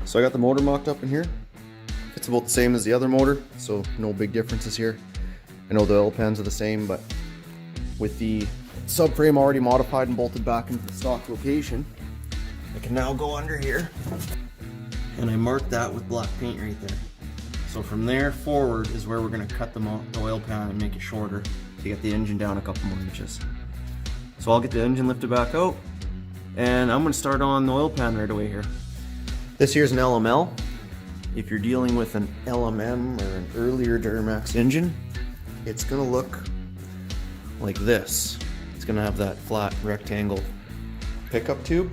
So I got the motor mocked up in here. It's about the same as the other motor, so no big differences here. I know the oil pans are the same, but with the subframe already modified and bolted back into the stock location, I can now go under here and I marked that with black paint right there. So from there forward is where we're going to cut the oil pan and make it shorter to get the engine down a couple more inches. So I'll get the engine lifted back out and I'm going to start on the oil pan right away here. This here's an LML. If you're dealing with an LMM or an earlier Duramax engine, it's going to look like this. It's going to have that flat rectangle pickup tube.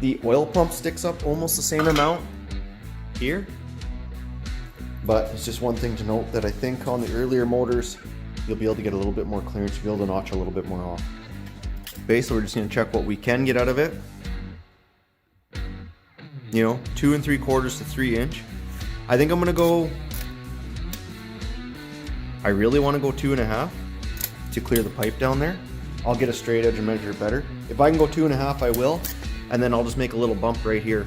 The oil pump sticks up almost the same amount here, but it's just one thing to note that I think on the earlier motors you'll be able to get a little bit more clearance, you'll be able to notch a little bit more off. Basically we're just going to check what we can get out of it. You know, 2 3/4 to 3 inch. I think I'm going to go, I really want to go 2.5 to clear the pipe down there. I'll get a straight edge and measure it better. If I can go 2.5 I will, and then I'll just make a little bump right here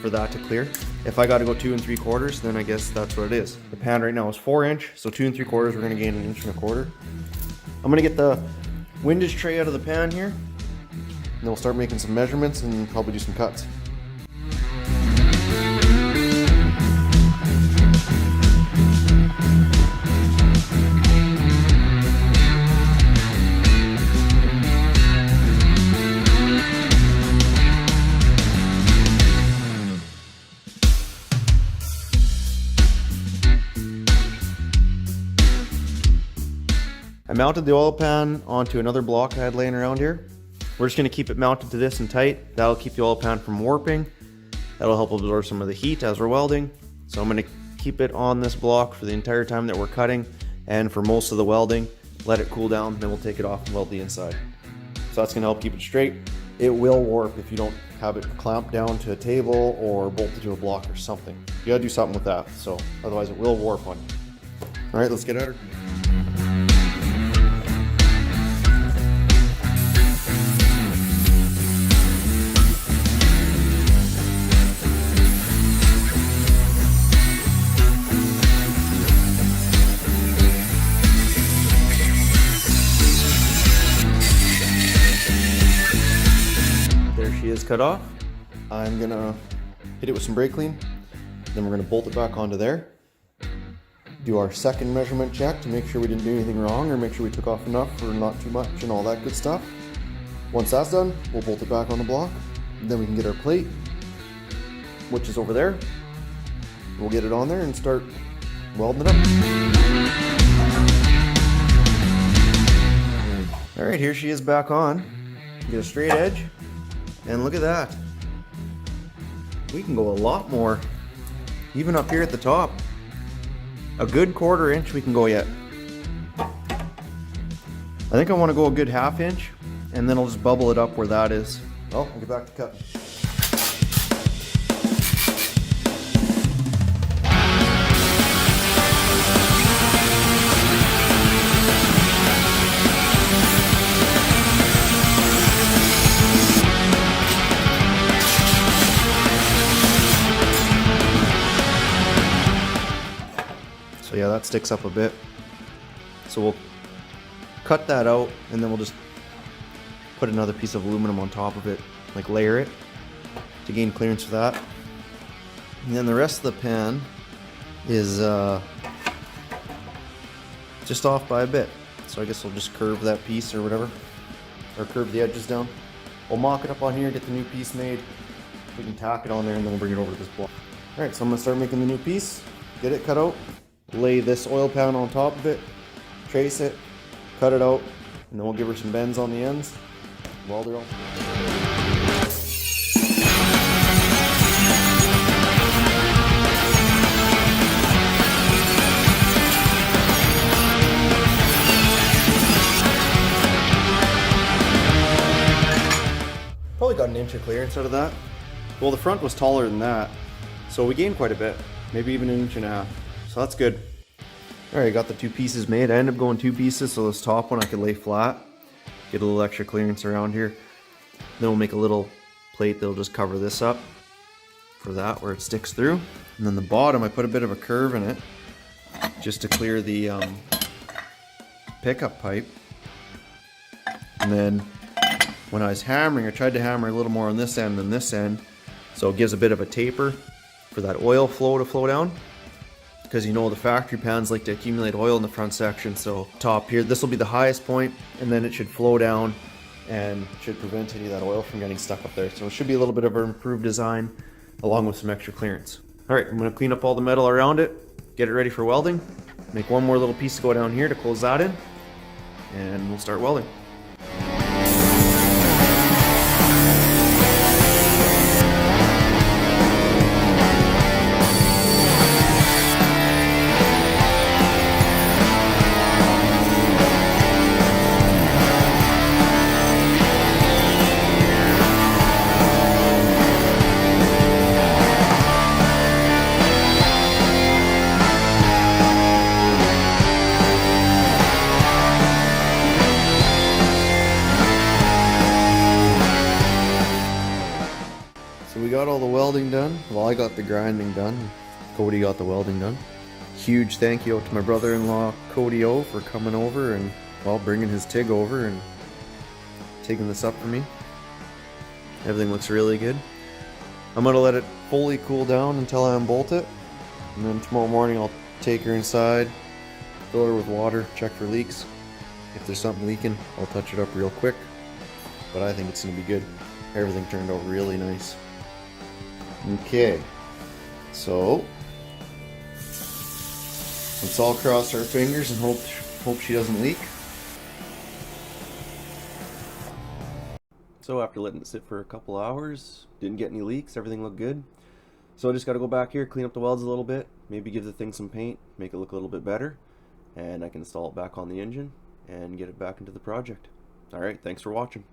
for that to clear. If I got to go 2 3/4, then I guess that's what it is. The pan right now is 4 inch, so 2 3/4 we're going to gain 1.25 inches. I'm going to get the windage tray out of the pan here, and then we'll start making some measurements and probably do some cuts. I mounted the oil pan onto another block I had laying around here. We're just going to keep it mounted to this and tight. That'll keep the oil pan from warping. That'll help absorb some of the heat as we're welding. So I'm going to keep it on this block for the entire time that we're cutting, and for most of the welding, let it cool down, then we'll take it off and weld the inside. So that's going to help keep it straight. It will warp if you don't have it clamped down to a table or bolted to a block or something. You got to do something with that, so otherwise it will warp on you. All right, let's get at her. Is cut off. I'm gonna hit it with some brake clean, then we're gonna bolt it back onto there, do our second measurement check to make sure we didn't do anything wrong or make sure we took off enough or not too much and all that good stuff. Once that's done, we'll bolt it back on the block, then we can get our plate, which is over there. We'll get it on there and start welding it up. All right, here she is back on. Get a straight edge. And look at that. We can go a lot more, even up here at the top. A good 1/4 inch we can go yet. I think I want to go a good 1/2 inch, and then I'll just bubble it up where that is. Well, I'll get back to cutting. So yeah, that sticks up a bit. So we'll cut that out and then we'll just put another piece of aluminum on top of it, like layer it to gain clearance for that. And then the rest of the pan is just off by a bit. So I guess we'll just curve that piece or whatever, or curve the edges down. We'll mock it up on here, get the new piece made. We can tack it on there and then we'll bring it over to this block. All right, so I'm gonna start making the new piece, get it cut out. Lay this oil pan on top of it, trace it, cut it out, and then we'll give her some bends on the ends, weld her off. Probably got 1 inch of clearance out of that. Well, the front was taller than that, so we gained quite a bit, maybe even 1.5 inches. So that's good. All right, got the 2 pieces made. I ended up going 2 pieces, so this top one I could lay flat, get a little extra clearance around here. Then we'll make a little plate that'll just cover this up. for that where it sticks through. And then the bottom, I put a bit of a curve in it just to clear the pickup pipe. And then when I was hammering, I tried to hammer a little more on this end than this end, so it gives a bit of a taper for that oil flow to flow down. Because you know the factory pans like to accumulate oil in the front section, so top here, this will be the highest point, and then it should flow down and should prevent any of that oil from getting stuck up there. So it should be a little bit of an improved design along with some extra clearance. Alright, I'm going to clean up all the metal around it, get it ready for welding, make one more little piece to go down here to close that in, and we'll start welding. So we got all the welding done. Well, I got the grinding done. Cody got the welding done. Huge thank you to my brother-in-law Cody O for coming over and, well, bringing his TIG over and taking this up for me. Everything looks really good. I'm gonna let it fully cool down until I unbolt it, and then tomorrow morning I'll take her inside, fill her with water, check for leaks. If there's something leaking, I'll touch it up real quick, but I think it's gonna be good. Everything turned out really nice. Okay, so let's all cross our fingers and hope she doesn't leak. So after letting it sit for a couple hours, didn't get any leaks, everything looked good. So I just got to go back here, clean up the welds a little bit, maybe give the thing some paint, make it look a little bit better, and I can install it back on the engine and get it back into the project. Alright, thanks for watching.